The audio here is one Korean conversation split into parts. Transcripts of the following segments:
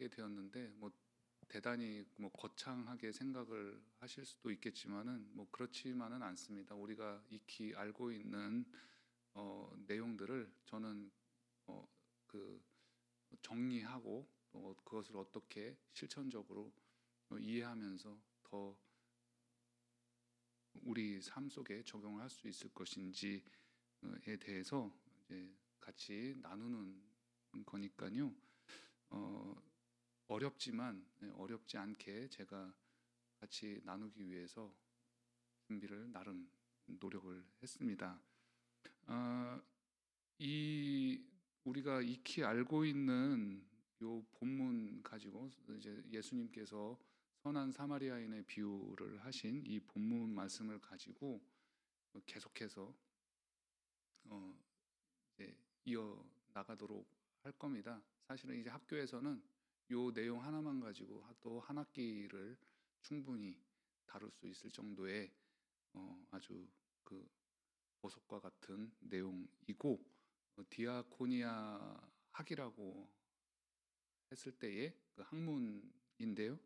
하게 되었는데 대단히 거창하게 생각을 하실 수도 있겠지만은 그렇지만은 않습니다. 우리가 익히 알고 있는 내용들을 저는 그 정리하고 또 그것을 어떻게 실천적으로 이해하면서 더 우리 삶 속에 적용을 할 수 있을 것인지에 대해서 이제 같이 나누는 거니까요. 어렵지만 어렵지 않게 제가 같이 나누기 위해서 준비를 나름 노력을 했습니다. 이 우리가 익히 알고 있는 요 본문 가지고 이제 예수님께서 선한 사마리아인의 비유를 하신 이 본문 말씀을 가지고 계속해서 이제 이어 나가도록 할 겁니다. 사실은 이제 학교에서는 요 내용 하나만 가지고 또 한 학기를 충분히 다룰 수 있을 정도의 아주 그 보석과 같은 내용이고 디아코니아 학이라고 했을 때의 그 학문인데요.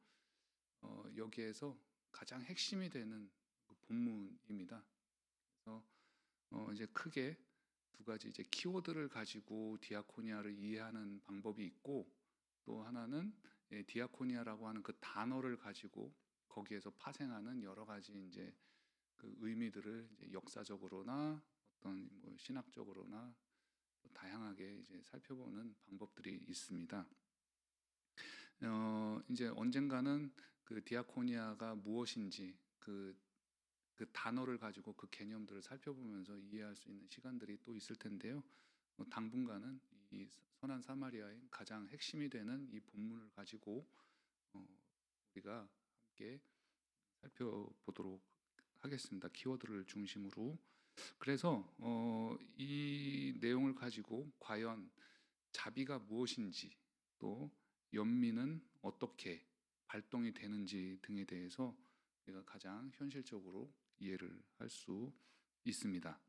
여기에서 가장 핵심이 되는 그 본문입니다. 그래서 이제 크게 두 가지 이제 키워드를 가지고 디아코니아를 이해하는 방법이 있고 또 하나는 디아코니아라고 하는 그 단어를 가지고 거기에서 파생하는 여러 가지 이제 그 의미들을 이제 역사적으로나 어떤 신학적으로나 다양하게 이제 살펴보는 방법들이 있습니다. 이제 언젠가는 그 디아코니아가 무엇인지 그 단어를 가지고 그 개념들을 살펴보면서 이해할 수 있는 시간들이 또 있을 텐데요. 당분간은 이 선한 사마리아의 가장 핵심이 되는 이 본문을 가지고 우리가 함께 살펴보도록 하겠습니다. 키워드를 중심으로. 그래서 이 내용을 가지고 과연 자비가 무엇인지 또 연민은 어떻게 발동이 되는지 등에 대해서 우리가 가장 현실적으로 이해를 할 수 있습니다.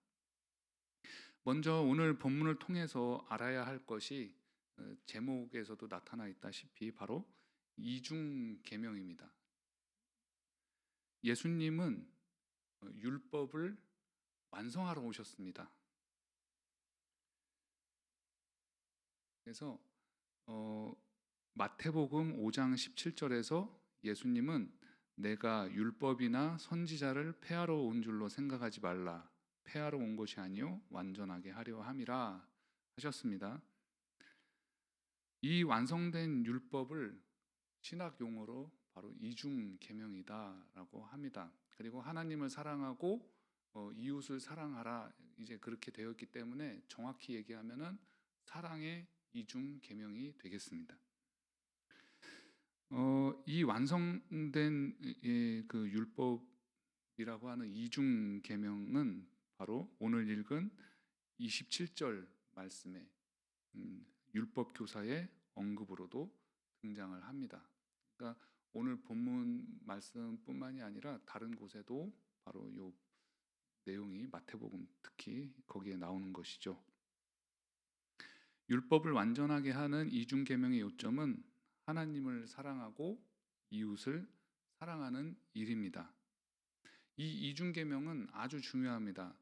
먼저 오늘 본문을 통해서 알아야 할 것이 제목에서도 나타나 있다시피 바로 이중 계명입니다. 예수님은 율법을 완성하러 오셨습니다. 그래서 마태복음 5장 17절에서 예수님은 내가 율법이나 선지자를 폐하러 온 줄로 생각하지 말라. 폐하러 온 것이 아니요 완전하게 하려 함이라 하셨습니다. 이 완성된 율법을 신학 용어로 바로 이중 계명이다라고 합니다. 그리고 하나님을 사랑하고 이웃을 사랑하라 이제 그렇게 되어 있기 때문에 정확히 얘기하면은 사랑의 이중 계명이 되겠습니다. 이 완성된 그 율법이라고 하는 이중 계명은 바로 오늘 읽은 27절 말씀의 율법 교사의 언급으로도 등장을 합니다. 그러니까 오늘 본문 말씀뿐만이 아니라 다른 곳에도 바로 이 내용이 마태복음 특히 거기에 나오는 것이죠. 율법을 완전하게 하는 이중 계명의 요점은 하나님을 사랑하고 이웃을 사랑하는 일입니다. 이 이중 계명은 아주 중요합니다.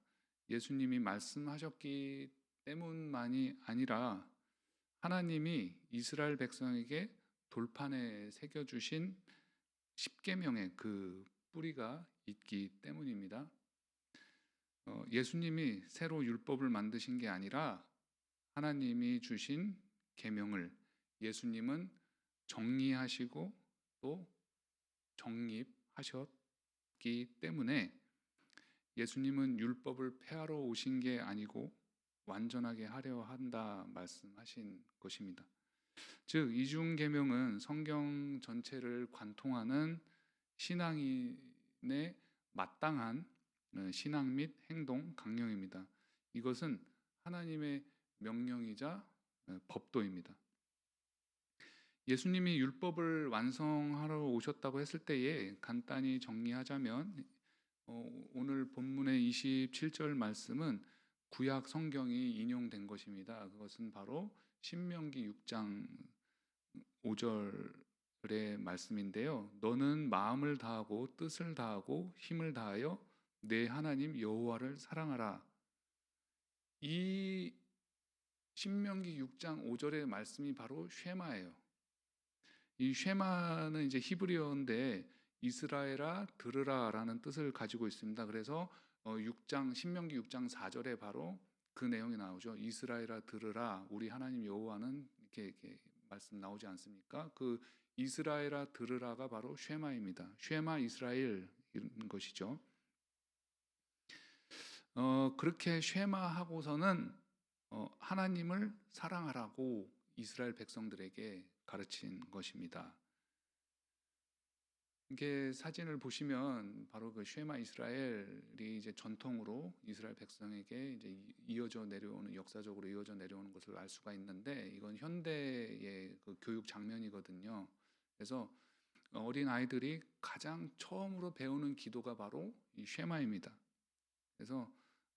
예수님이 말씀하셨기 때문만이 아니라 하나님이 이스라엘 백성에게 돌판에 새겨주신 십계명의 그 뿌리가 있기 때문입니다. 예수님이 새로 율법을 만드신 게 아니라 하나님이 주신 계명을 예수님은 정리하시고 또 정립하셨기 때문에 예수님은 율법을 폐하러 오신 게 아니고 완전하게 하려 한다 말씀하신 것입니다. 즉 이중 계명은 성경 전체를 관통하는 신앙인의 마땅한 신앙 및 행동 강령입니다. 이것은 하나님의 명령이자 법도입니다. 예수님이 율법을 완성하러 오셨다고 했을 때에 간단히 정리하자면 오늘 본문의 27절 말씀은 구약 성경이 인용된 것입니다. 그것은 바로 신명기 6장 5절의 말씀인데요. 너는 마음을 다하고 뜻을 다하고 힘을 다하여 내 하나님 여호와를 사랑하라. 이 신명기 6장 5절의 말씀이 바로 쉐마예요. 이 쉐마는 이제 히브리어인데 이스라엘아 들으라라는 뜻을 가지고 있습니다. 그래서 신명기 6장 4절에 바로 그 내용이 나오죠. 이스라엘아 들으라, 우리 하나님 여호와는 이렇게 말씀 나오지 않습니까? 그 이스라엘아 들으라가 바로 쉐마입니다. 쉐마 이스라엘 이런 것이죠. 그렇게 쉐마하고서는 하나님을 사랑하라고 이스라엘 백성들에게 가르친 것입니다. 이게 사진을 보시면 바로 그 쉐마 이스라엘이 이제 전통으로 이스라엘 백성에게 이제 이어져 내려오는, 역사적으로 이어져 내려오는 것을 알 수가 있는데, 이건 현대의 그 교육 장면이거든요. 그래서 어린 아이들이 가장 처음으로 배우는 기도가 바로 이 쉐마입니다. 그래서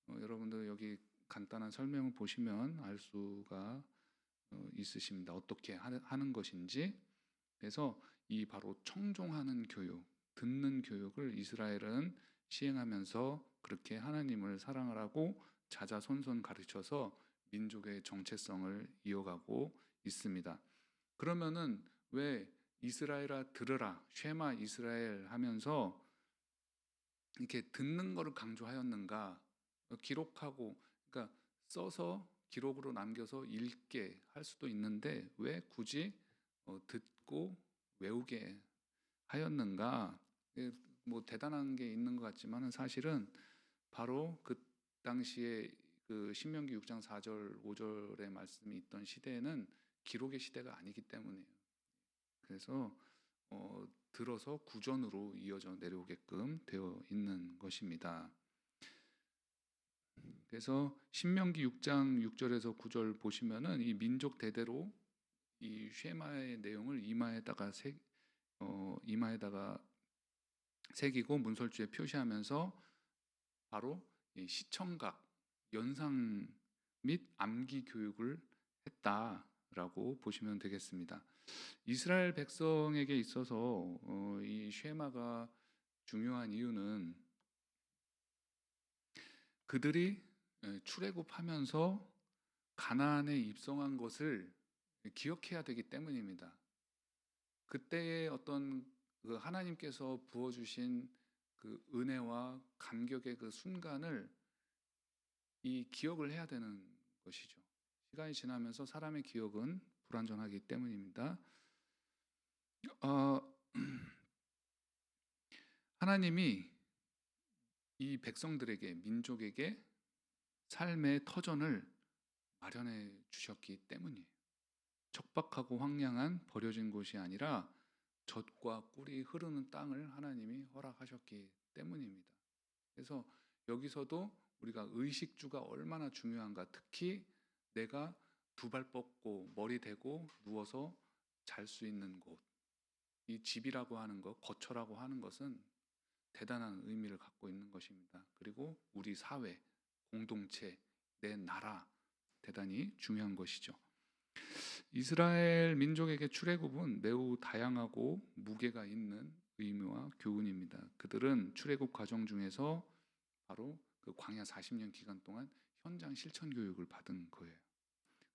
여러분들 여기 간단한 설명을 보시면 알 수가 있으십니다. 어떻게 하는 것인지. 그래서 이 바로 청종하는 교육, 듣는 교육을 이스라엘은 시행하면서 그렇게 하나님을 사랑하라고 자자손손 가르쳐서 민족의 정체성을 이어가고 있습니다. 그러면은 왜 이스라엘아 들으라, 쉐마 이스라엘 하면서 이렇게 듣는 것을 강조하였는가? 기록하고, 그러니까 써서 기록으로 남겨서 읽게 할 수도 있는데 왜 굳이 듣고 외우게 하였는가? 뭐 대단한 게 있는 것 같지만 사실은 바로 그 당시에 그 신명기 6장 4절 5절의 말씀이 있던 시대에는 기록의 시대가 아니기 때문이에요. 그래서 들어서 구전으로 이어져 내려오게끔 되어 있는 것입니다. 그래서 신명기 6장 6절에서 9절 보시면은 이 민족 대대로 이 쉐마의 내용을 이마에다가 새기고 문설주에 표시하면서 바로 이 시청각, 연상 및 암기 교육을 했다라고 보시면 되겠습니다. 이스라엘 백성에게 있어서 이 쉐마가 중요한 이유는 그들이 출애굽하면서 가나안에 입성한 것을 기억해야 되기 때문입니다. 그때의 어떤 그 하나님께서 부어주신 그 은혜와 감격의 그 순간을 이 기억을 해야 되는 것이죠. 시간이 지나면서 사람의 기억은 불완전하기 때문입니다. 하나님이 이 백성들에게, 민족에게 삶의 터전을 마련해 주셨기 때문이에요. 척박하고 황량한 버려진 곳이 아니라 젖과 꿀이 흐르는 땅을 하나님이 허락하셨기 때문입니다. 그래서 여기서도 우리가 의식주가 얼마나 중요한가, 특히 내가 두 발 뻗고 머리 대고 누워서 잘 수 있는 곳, 이 집이라고 하는 것, 거처라고 하는 것은 대단한 의미를 갖고 있는 것입니다. 그리고 우리 사회, 공동체, 내 나라, 대단히 중요한 것이죠. 이스라엘 민족에게 출애굽은 매우 다양하고 무게가 있는 의미와 교훈입니다. 그들은 출애굽 과정 중에서 바로 그 광야 40년 기간 동안 현장 실천 교육을 받은 거예요.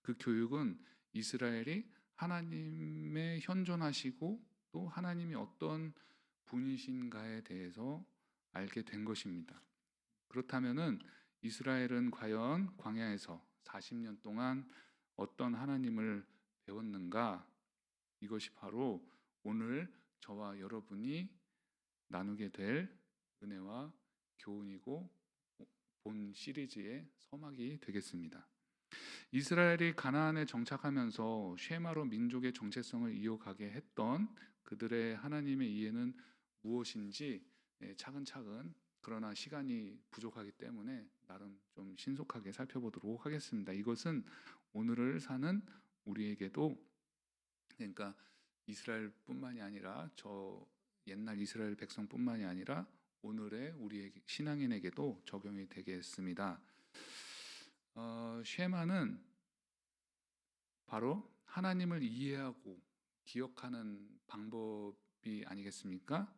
그 교육은 이스라엘이 하나님의 현존하시고 또 하나님이 어떤 분이신가에 대해서 알게 된 것입니다. 그렇다면은 이스라엘은 과연 광야에서 40년 동안 어떤 하나님을 배웠는가? 이것이 바로 오늘 저와 여러분이 나누게 될 은혜와 교훈이고 본 시리즈의 서막이 되겠습니다. 이스라엘이 가나안에 정착하면서 쉐마로 민족의 정체성을 이어가게 했던 그들의 하나님의 이해는 무엇인지 차근차근, 그러나 시간이 부족하기 때문에 나름 좀 신속하게 살펴보도록 하겠습니다. 이것은 오늘을 사는 우리에게도, 그러니까 이스라엘뿐만이 아니라 저 옛날 이스라엘 백성뿐만이 아니라 오늘의 우리 신앙인에게도 적용이 되겠습니다. 쉐마는 바로 하나님을 이해하고 기억하는 방법이 아니겠습니까?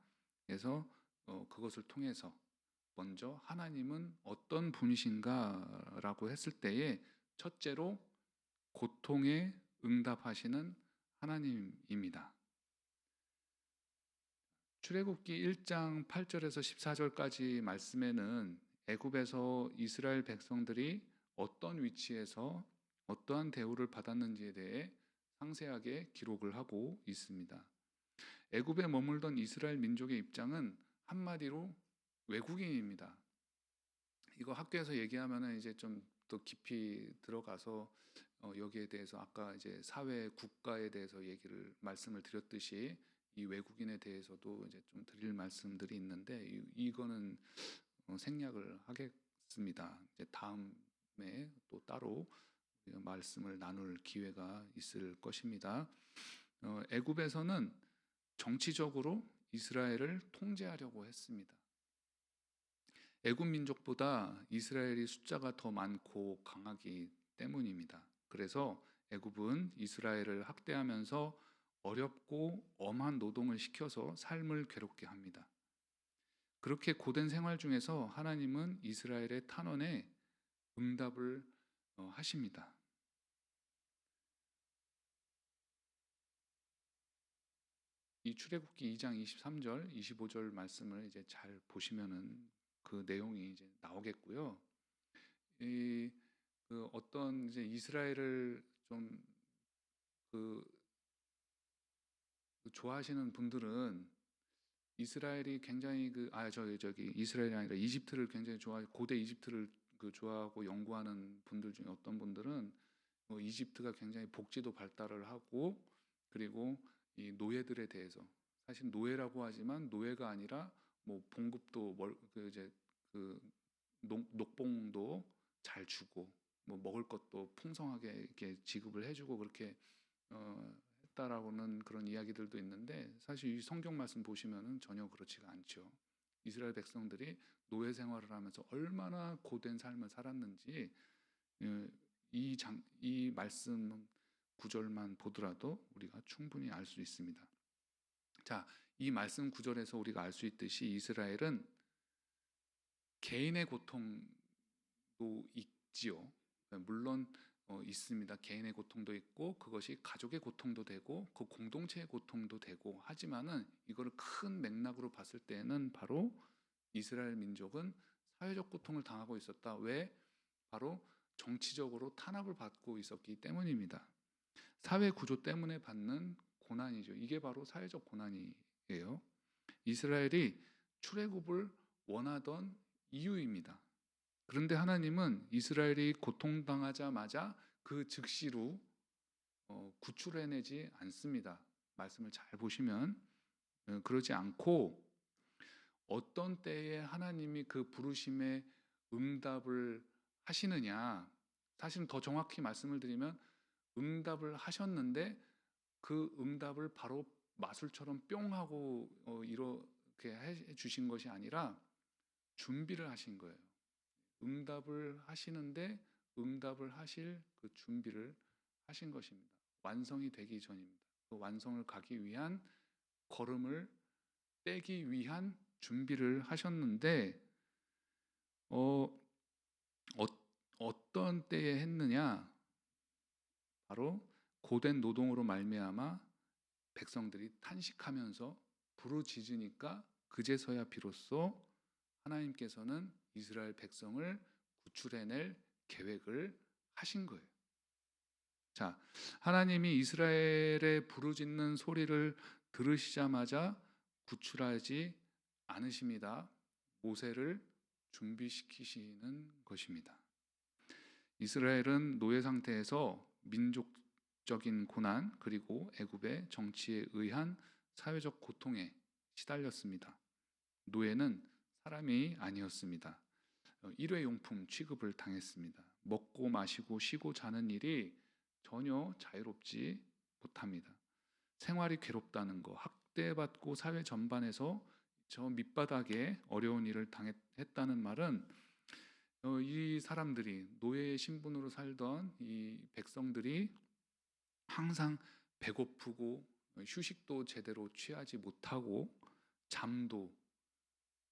그래서 그것을 통해서 먼저 하나님은 어떤 분이신가라고 했을 때에 첫째로 고통에 응답하시는 하나님입니다. 출애굽기 1장 8절에서 14절까지 말씀에는 애굽에서 이스라엘 백성들이 어떤 위치에서 어떠한 대우를 받았는지에 대해 상세하게 기록을 하고 있습니다. 애굽에 머물던 이스라엘 민족의 입장은 한마디로 외국인입니다. 이거 학교에서 얘기하면은 이제 좀 더 깊이 들어가서 여기에 대해서 아까 이제 사회 국가에 대해서 말씀을 드렸듯이 이 외국인에 대해서도 이제 좀 드릴 말씀들이 있는데 이거는 생략을 하겠습니다. 이제 다음에 또 따로 말씀을 나눌 기회가 있을 것입니다. 애굽에서는 정치적으로 이스라엘을 통제하려고 했습니다. 애굽 민족보다 이스라엘이 숫자가 더 많고 강하기 때문입니다. 그래서 애굽은 이스라엘을 학대하면서 어렵고 엄한 노동을 시켜서 삶을 괴롭게 합니다. 그렇게 고된 생활 중에서 하나님은 이스라엘의 탄원에 응답을 하십니다. 이 출애굽기 2장 23절, 25절 말씀을 이제 잘 보시면은 그 내용이 이제 나오겠고요. 어떤 이제 이스라엘을 좀 좋아하시는 분들은 이스라엘이 굉장히 이스라엘이 아니라 이집트를 굉장히 고대 이집트를 좋아하고 연구하는 분들 중에 어떤 분들은 이집트가 굉장히 복지도 발달을 하고 그리고 이 노예들에 대해서 사실 노예라고 하지만 노예가 아니라 뭐 봉급도 녹봉도 잘 주고 뭐 먹을 것도 풍성하게 이렇게 지급을 해주고 그렇게 했다라고는 그런 이야기들도 있는데 사실 이 성경 말씀 보시면은 전혀 그렇지가 않죠. 이스라엘 백성들이 노예 생활을 하면서 얼마나 고된 삶을 살았는지 이 말씀 구절만 보더라도 우리가 충분히 알 수 있습니다. 자, 이 말씀 구절에서 우리가 알 수 있듯이 이스라엘은 개인의 고통도 있지요. 물론 있습니다. 개인의 고통도 있고 그것이 가족의 고통도 되고 그 공동체의 고통도 되고 하지만은 이거를 큰 맥락으로 봤을 때는 바로 이스라엘 민족은 사회적 고통을 당하고 있었다. 왜? 바로 정치적으로 탄압을 받고 있었기 때문입니다. 사회 구조 때문에 받는 고난이죠. 이게 바로 사회적 고난이에요. 이스라엘이 출애굽을 원하던 이유입니다. 그런데 하나님은 이스라엘이 고통당하자마자 그 즉시로 구출해내지 않습니다. 말씀을 잘 보시면 그러지 않고 어떤 때에 하나님이 그 부르심에 응답을 하시느냐, 사실은 더 정확히 말씀을 드리면 응답을 하셨는데 그 응답을 바로 마술처럼 뿅 하고 이렇게 해 주신 것이 아니라 준비를 하신 거예요. 응답을 하시는데 응답을 하실 그 준비를 하신 것입니다. 완성이 되기 전입니다. 그 완성을 가기 위한 걸음을 떼기 위한 준비를 하셨는데 어떤 때에 했느냐? 바로 고된 노동으로 말미암아 백성들이 탄식하면서 부르짖으니까 그제서야 비로소 하나님께서는 이스라엘 백성을 구출해낼 계획을 하신 거예요. 자, 하나님이 이스라엘의 부르짖는 소리를 들으시자마자 구출하지 않으십니다. 모세를 준비시키시는 것입니다. 이스라엘은 노예 상태에서 민족적인 고난 그리고 애굽의 정치에 의한 사회적 고통에 시달렸습니다. 노예는 사람이 아니었습니다. 일회용품 취급을 당했습니다. 먹고 마시고 쉬고 자는 일이 전혀 자유롭지 못합니다. 생활이 괴롭다는 거, 학대받고 사회 전반에서 저 밑바닥에 어려운 일을 당했다는 말은 이 사람들이 노예의 신분으로 살던 이 백성들이 항상 배고프고 휴식도 제대로 취하지 못하고 잠도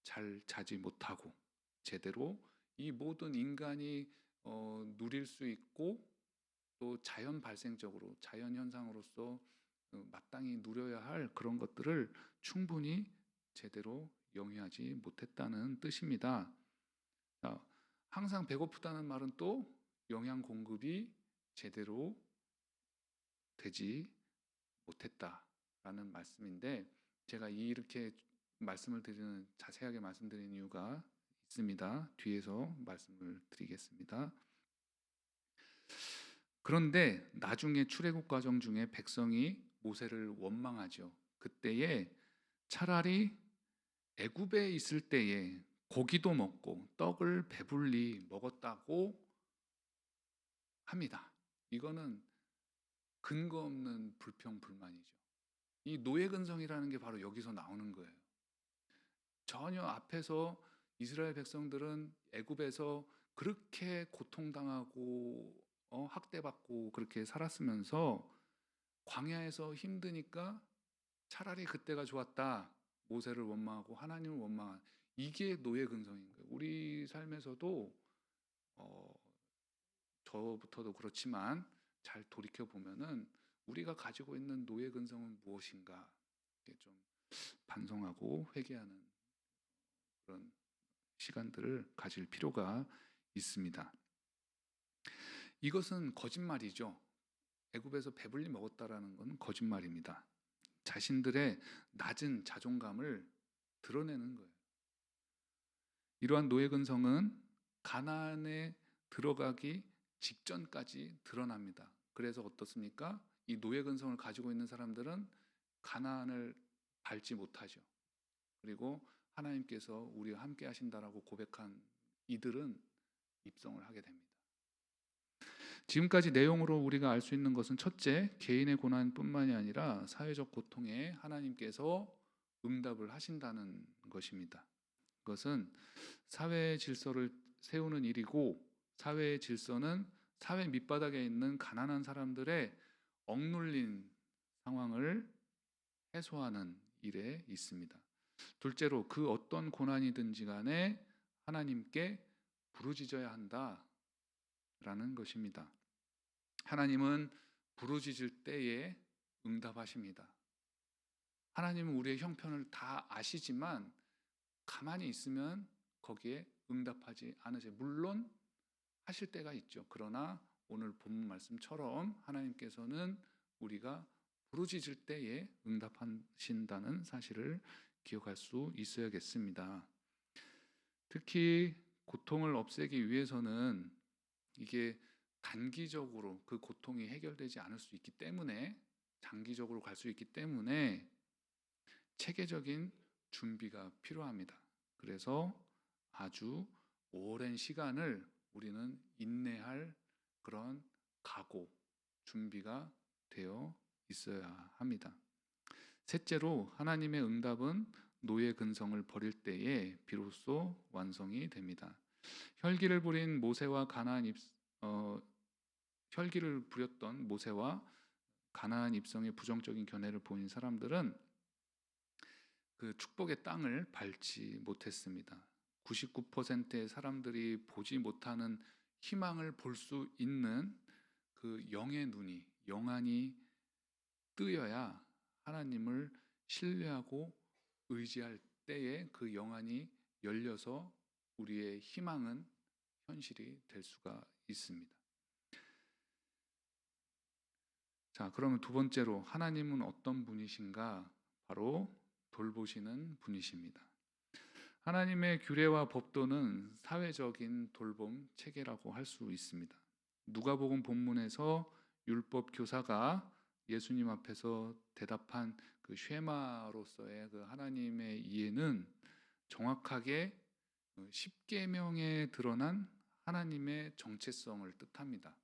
잘 자지 못하고 제대로 이 모든 인간이 누릴 수 있고 또 자연 발생적으로 자연 현상으로서 마땅히 누려야 할 그런 것들을 충분히 제대로 영위하지 못했다는 뜻입니다. 자, 항상 배고프다는 말은 또 영양 공급이 제대로 되지 못했다라는 말씀인데, 제가 이렇게 자세하게 말씀드리는 이유가 있습니다. 뒤에서 말씀을 드리겠습니다. 그런데 나중에 출애굽 과정 중에 백성이 모세를 원망하죠. 그때에 차라리 애굽에 있을 때에 고기도 먹고 떡을 배불리 먹었다고 합니다. 이거는 근거 없는 불평 불만이죠. 이 노예근성이라는 게 바로 여기서 나오는 거예요. 전혀 앞에서 이스라엘 백성들은 애굽에서 그렇게 고통당하고 학대받고 그렇게 살았으면서 광야에서 힘드니까 차라리 그때가 좋았다. 모세를 원망하고 하나님을 원망한, 이게 노예근성인 거예요. 우리 삶에서도 저부터도 그렇지만 잘 돌이켜 보면은 우리가 가지고 있는 노예근성은 무엇인가, 이게 좀 반성하고 회개하는 그런 시간들을 가질 필요가 있습니다. 이것은 거짓말이죠. 애굽에서 배불리 먹었다라는 건 거짓말입니다. 자신들의 낮은 자존감을 드러내는 거예요. 이러한 노예근성은 가나안에 들어가기 직전까지 드러납니다. 그래서 어떻습니까? 이 노예근성을 가지고 있는 사람들은 가나안을 밟지 못하죠. 그리고 하나님께서 우리와 함께 하신다라고 고백한 이들은 입성을 하게 됩니다. 지금까지 내용으로 우리가 알 수 있는 것은, 첫째, 개인의 고난뿐만이 아니라 사회적 고통에 하나님께서 응답을 하신다는 것입니다. 그것은 사회의 질서를 세우는 일이고, 사회의 질서는 사회 밑바닥에 있는 가난한 사람들의 억눌린 상황을 해소하는 일에 있습니다. 둘째로, 그 어떤 고난이든지 간에 하나님께 부르짖어야 한다라는 것입니다. 하나님은 부르짖을 때에 응답하십니다. 하나님은 우리의 형편을 다 아시지만 가만히 있으면 거기에 응답하지 않으세요. 물론 하실 때가 있죠. 그러나 오늘 본문 말씀처럼 하나님께서는 우리가 부르짖을 때에 응답하신다는 사실을 기억할 수 있어야겠습니다. 특히 고통을 없애기 위해서는 이게 단기적으로 그 고통이 해결되지 않을 수 있기 때문에, 장기적으로 갈 수 있기 때문에 체계적인 준비가 필요합니다. 그래서 아주 오랜 시간을 우리는 인내할 그런 각오, 준비가 되어 있어야 합니다. 셋째로, 하나님의 응답은 노예 근성을 버릴 때에 비로소 완성이 됩니다. 혈기를 부린 모세와 혈기를 부렸던 모세와 가나안 입성의 부정적인 견해를 보인 사람들은 그 축복의 땅을 밟지 못했습니다. 99%의 사람들이 보지 못하는 희망을 볼 수 있는 그 영의 눈이, 영안이 뜨여야 하나님을 신뢰하고 의지할 때에 그 영안이 열려서 우리의 희망은 현실이 될 수가 있습니다. 자, 그러면 두 번째로, 하나님은 어떤 분이신가? 바로 돌보시는 분이십니다. 하나님의 규례와 법도는 사회적인 돌봄 체계라고 할 수 있습니다. 누가복음 본문에서 율법 교사가 예수님 앞에서 대답한 그 쉐마로서의 그 하나님의 이해는 정확하게 십계명에 드러난 하나님의 정체성을 뜻합니다.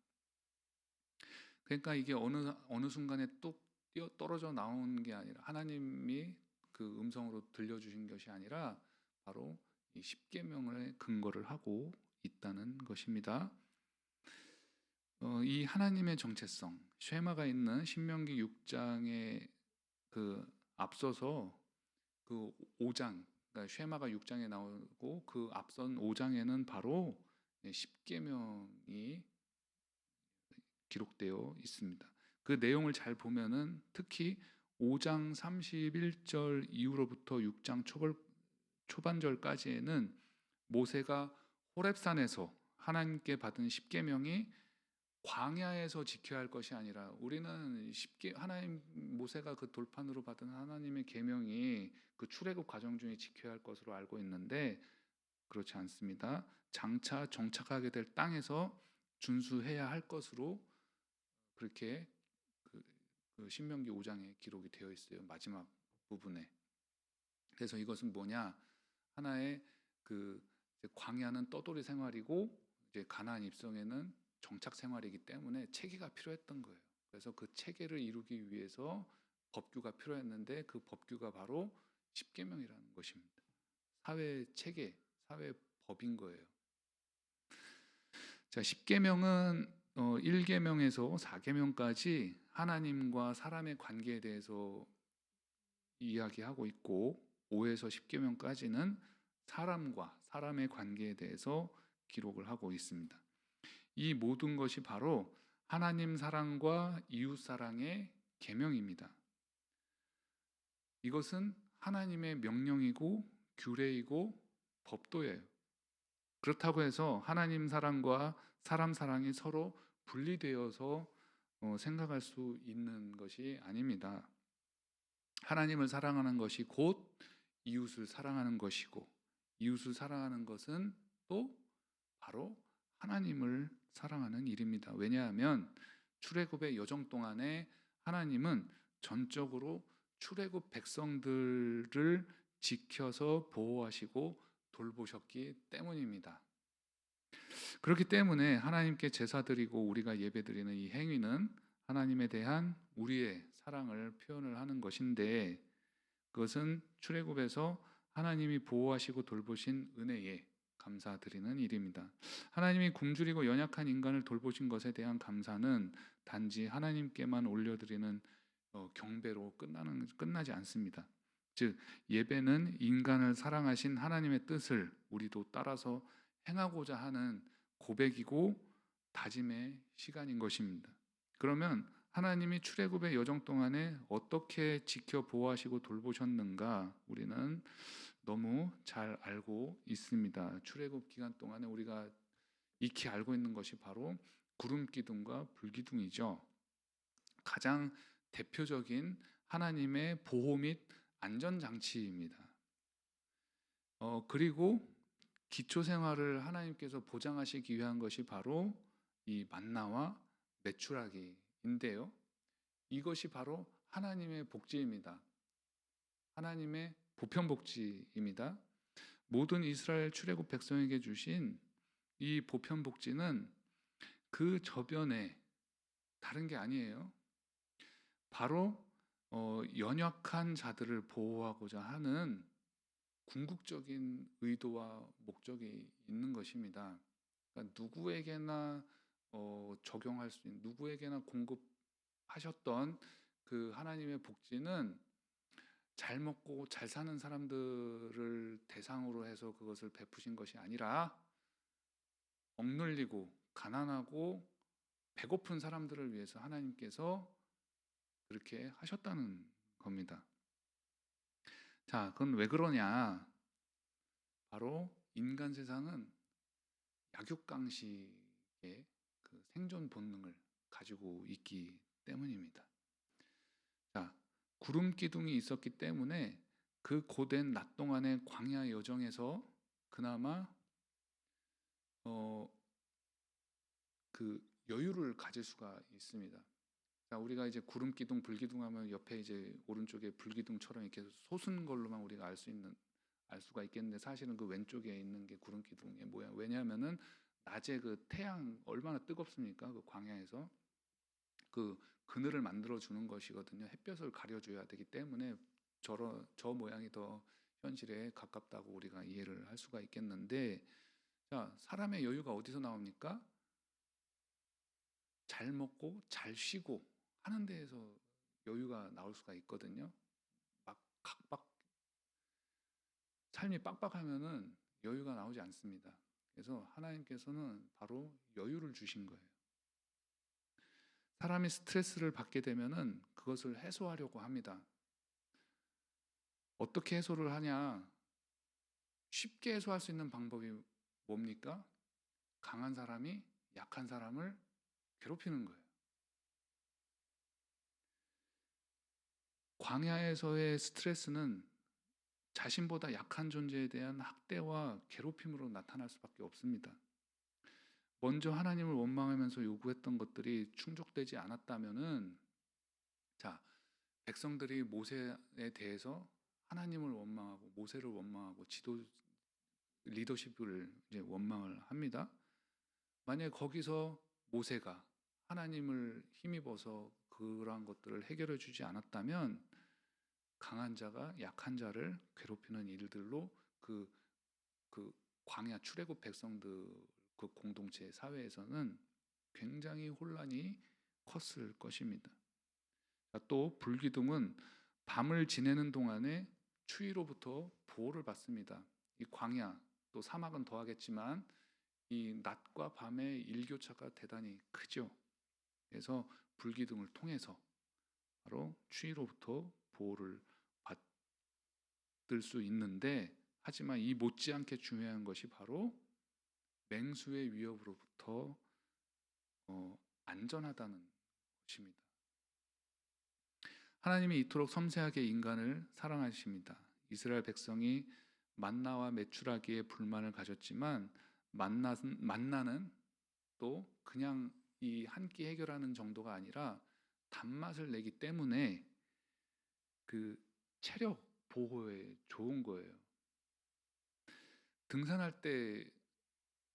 그러니까 이게 어느 순간에 뚝 뛰어 떨어져 나온 게 아니라, 하나님이 그 음성으로 들려주신 것이 아니라 바로 이 십계명을 근거를 하고 있다는 것입니다. 이 하나님의 정체성, 쉐마가 있는 신명기 6장의 앞서서 그 5장, 그러니까 쉐마가 6장에 나오고 그 앞선 5장에는 바로 십계명이 기록되어 있습니다. 그 내용을 잘 보면은 특히 5장 31절 이후로부터 6장 초반절까지에는 모세가 호렙산에서 하나님께 받은 십계명이 광야에서 지켜야 할 것이 아니라, 우리는 하나님 모세가 그 돌판으로 받은 하나님의 계명이 그 출애굽 과정 중에 지켜야 할 것으로 알고 있는데 그렇지 않습니다. 장차 정착하게 될 땅에서 준수해야 할 것으로 그렇게 그 신명기 5장에 기록이 되어 있어요. 마지막 부분에. 그래서 이것은 뭐냐? 하나의 그 광야는 떠돌이 생활이고 이제 가나안 입성에는 정착 생활이기 때문에 체계가 필요했던 거예요. 그래서 그 체계를 이루기 위해서 법규가 필요했는데 그 법규가 바로 십계명이라는 것입니다. 사회 체계, 사회 법인 거예요. 자, 십계명은 1계명에서 4계명까지 하나님과 사람의 관계에 대해서 이야기하고 있고 5에서 10계명까지는 사람과 사람의 관계에 대해서 기록을 하고 있습니다. 이 모든 것이 바로 하나님 사랑과 이웃 사랑의 계명입니다. 이것은 하나님의 명령이고 규례이고 법도예요. 그렇다고 해서 하나님 사랑과 사람 사랑이 서로 분리되어서 생각할 수 있는 것이 아닙니다. 하나님을 사랑하는 것이 곧 이웃을 사랑하는 것이고, 이웃을 사랑하는 것은 또 바로 하나님을 사랑하는 일입니다. 왜냐하면 출애굽의 여정 동안에 하나님은 전적으로 출애굽 백성들을 지켜서 보호하시고 돌보셨기 때문입니다. 그렇기 때문에 하나님께 제사 드리고 우리가 예배 드리는 이 행위는 하나님에 대한 우리의 사랑을 표현을 하는 것인데, 그것은 출애굽에서 하나님이 보호하시고 돌보신 은혜에 감사드리는 일입니다. 하나님이 굶주리고 연약한 인간을 돌보신 것에 대한 감사는 단지 하나님께만 올려드리는 경배로 끝나지 않습니다. 즉, 예배는 인간을 사랑하신 하나님의 뜻을 우리도 따라서 행하고자 하는 고백이고 다짐의 시간인 것입니다. 그러면 하나님이 출애굽의 여정 동안에 어떻게 지켜 보호하시고 돌보셨는가 우리는 너무 잘 알고 있습니다. 출애굽 기간 동안에 우리가 익히 알고 있는 것이 바로 구름 기둥과 불 기둥이죠. 가장 대표적인 하나님의 보호 및 안전 장치입니다. 그리고 기초 생활을 하나님께서 보장하시기 위한 것이 바로 이 만나와 메추라기인데요. 이것이 바로 하나님의 복지입니다. 하나님의 보편 복지입니다. 모든 이스라엘 출애굽 백성에게 주신 이 보편 복지는 그 저변에 다른 게 아니에요. 바로 연약한 자들을 보호하고자 하는 궁극적인 의도와 목적이 있는 것입니다. 그러니까 누구에게나 적용할 수 있는, 누구에게나 공급하셨던 그 하나님의 복지는 잘 먹고 잘 사는 사람들을 대상으로 해서 그것을 베푸신 것이 아니라 억눌리고 가난하고 배고픈 사람들을 위해서 하나님께서 그렇게 하셨다는 겁니다. 자, 그건 왜 그러냐? 바로 인간 세상은 약육강식의 그 생존 본능을 가지고 있기 때문입니다. 자, 구름 기둥이 있었기 때문에 그 고된 낮 동안의 광야 여정에서 그나마 그 여유를 가질 수가 있습니다. 자, 우리가 이제 구름 기둥, 불 기둥 하면 옆에 이제 오른쪽에 불 기둥처럼 이렇게 솟은 걸로만 우리가 알 수가 있겠는데, 사실은 그 왼쪽에 있는 게 구름 기둥의 모양. 왜냐하면은 낮에 그 태양 얼마나 뜨겁습니까? 그 광야에서 그 그늘을 만들어 주는 것이거든요. 햇볕을 가려줘야 되기 때문에 저 모양이 더 현실에 가깝다고 우리가 이해를 할 수가 있겠는데, 자, 사람의 여유가 어디서 나옵니까? 잘 먹고 잘 쉬고 하는 데에서 여유가 나올 수가 있거든요. 막 삶이 빡빡하면은 여유가 나오지 않습니다. 그래서 하나님께서는 바로 여유를 주신 거예요. 사람이 스트레스를 받게 되면은 그것을 해소하려고 합니다. 어떻게 해소를 하냐? 쉽게 해소할 수 있는 방법이 뭡니까? 강한 사람이 약한 사람을 괴롭히는 거예요. 광야에서의 스트레스는 자신보다 약한 존재에 대한 학대와 괴롭힘으로 나타날 수밖에 없습니다. 먼저 하나님을 원망하면서 요구했던 것들이 충족되지 않았다면은, 자, 백성들이 모세에 대해서 하나님을 원망하고 모세를 원망하고 리더십을 이제 원망을 합니다. 만약에 거기서 모세가 하나님을 힘입어서 그러한 것들을 해결해 주지 않았다면 강한 자가 약한 자를 괴롭히는 일들로 그 광야 출애굽 백성들 그 공동체 사회에서는 굉장히 혼란이 컸을 것입니다. 또 불기둥은 밤을 지내는 동안에 추위로부터 보호를 받습니다. 이 광야 또 사막은 더하겠지만 이 낮과 밤의 일교차가 대단히 크죠. 그래서 불기둥을 통해서 바로 추위로부터 보호를 받을 수 있는데, 하지만 이 못지않게 중요한 것이 바로 맹수의 위협으로부터 안전하다는 것입니다. 하나님이 이토록 섬세하게 인간을 사랑하십니다. 이스라엘 백성이 만나와 메추라기에 불만을 가졌지만 만나는 또 그냥 이 한 끼 해결하는 정도가 아니라 단맛을 내기 때문에 그 체력 보호에 좋은 거예요. 등산할 때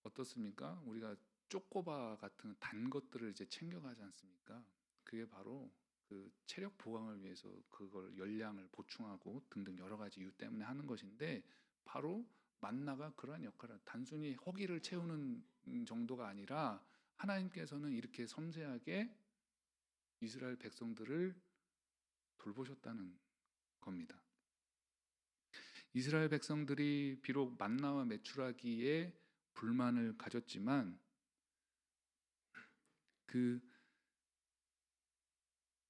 어떻습니까? 우리가 쪼꼬바 같은 단 것들을 이제 챙겨가지 않습니까? 그게 바로 그 체력 보강을 위해서 그걸 열량을 보충하고 등등 여러 가지 이유 때문에 하는 것인데, 바로 만나가 그러한 역할을, 단순히 허기를 채우는 정도가 아니라 하나님께서는 이렇게 섬세하게 이스라엘 백성들을 돌보셨다는 겁니다. 이스라엘 백성들이 비록 만나와 메추라기에 불만을 가졌지만 그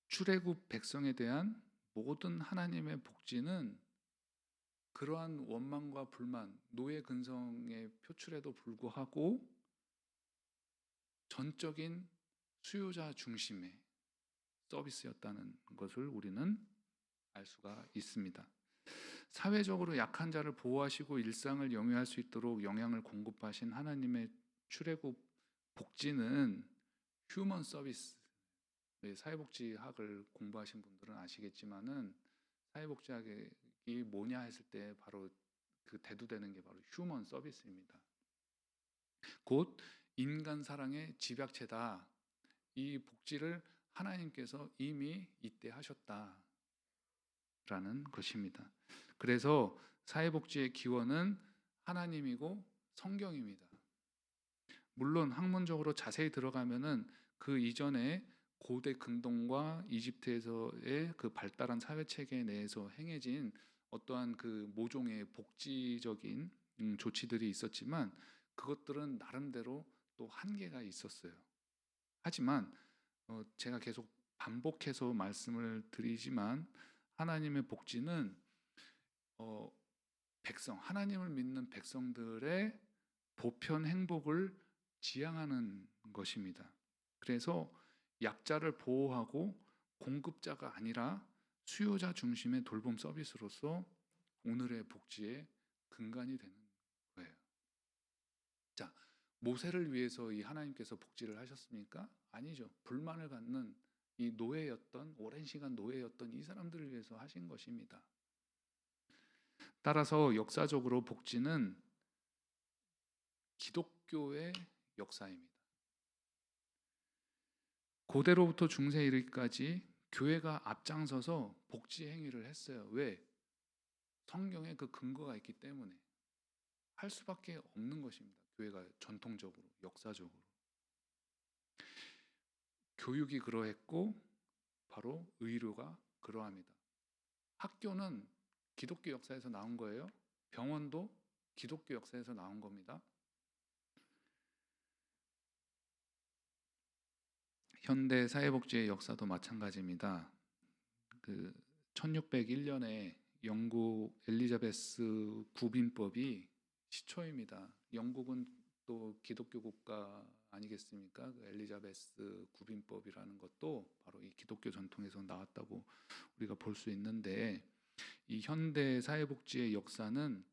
출애굽 백성에 대한 모든 하나님의 복지는 그러한 원망과 불만, 노예 근성의 표출에도 불구하고 전적인 수요자 중심의 서비스였다는 것을 우리는 알 수가 있습니다. 사회적으로 약한 자를 보호하시고 일상을 영위할 수 있도록 영향을 공급하신 하나님의 출애굽 복지는 휴먼 서비스. 사회복지학을 공부하신 분들은 아시겠지만은 사회복지학이 뭐냐 했을 때 바로 그 대두되는 게 바로 휴먼 서비스입니다. 곧 인간 사랑의 집약체다. 이 복지를 하나님께서 이미 이때 하셨다라는 것입니다. 그래서 사회복지의 기원은 하나님이고 성경입니다. 물론 학문적으로 자세히 들어가면은 그 이전에 고대 근동과 이집트에서의 그 발달한 사회 체계 내에서 행해진 어떠한 그 모종의 복지적인 조치들이 있었지만 그것들은 나름대로 또 한계가 있었어요. 하지만 제가 계속 반복해서 말씀을 드리지만 하나님의 복지는 하나님을 믿는 백성들의 보편 행복을 지향하는 것입니다. 그래서 약자를 보호하고 공급자가 아니라 수요자 중심의 돌봄 서비스로서 오늘의 복지의 근간이 되는 거예요. 자, 모세를 위해서 이 하나님께서 복지를 하셨습니까? 아니죠. 불만을 갖는 이 노예였던, 오랜 시간 노예였던 이 사람들을 위해서 하신 것입니다. 따라서 역사적으로 복지는 기독교의 역사입니다. 고대로부터 중세에 이르기까지 교회가 앞장서서 복지 행위를 했어요. 왜? 성경에 그 근거가 있기 때문에 할 수밖에 없는 것입니다. 교회가 전통적으로, 역사적으로. 교육이 그러했고 바로 의료가 그러합니다. 학교는 기독교 역사에서 나온 거예요. 병원도 기독교 역사에서 나온 겁니다. 현대 사회복지의 역사도 마찬가지입니다. 그 1601년에 영국 엘리자베스 구빈법이 시초입니다. 영국은 또 기독교 국가 아니겠습니까? 그 엘리자베스 구빈법이라는 것도 바로 이 기독교 전통에서 나왔다고 우리가 볼 수 있는데, 이 현대 사회복지의 역사는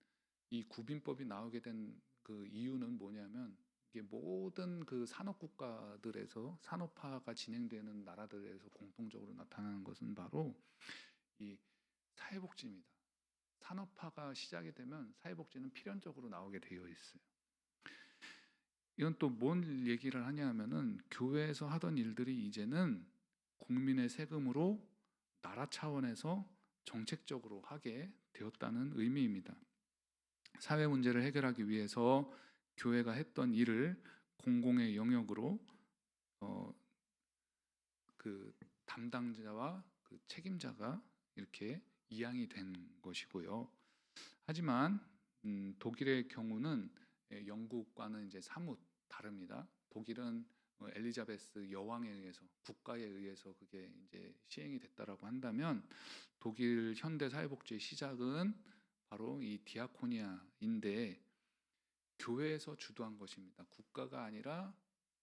이 구빈법이 나오게 된 그 이유는 뭐냐면, 이게 모든 그 산업 국가들에서 산업화가 진행되는 나라들에서 공통적으로 나타나는 것은 바로 이 사회복지입니다. 산업화가 시작이 되면 사회복지는 필연적으로 나오게 되어 있어요. 이건 또 뭔 얘기를 하냐면은, 교회에서 하던 일들이 이제는 국민의 세금으로 나라 차원에서 정책적으로 하게 되었다는 의미입니다. 사회 문제를 해결하기 위해서 교회가 했던 일을 공공의 영역으로 그 담당자와 그 책임자가 이렇게 이양이 된 것이고요. 하지만 독일의 경우는 영국과는 이제 사뭇 다릅니다. 독일은 엘리자베스 여왕에 의해서, 국가에 의해서 그게 이제 시행이 됐다라고 한다면, 독일 현대 사회복지의 시작은 바로 이 디아코니아인데 교회에서 주도한 것입니다. 국가가 아니라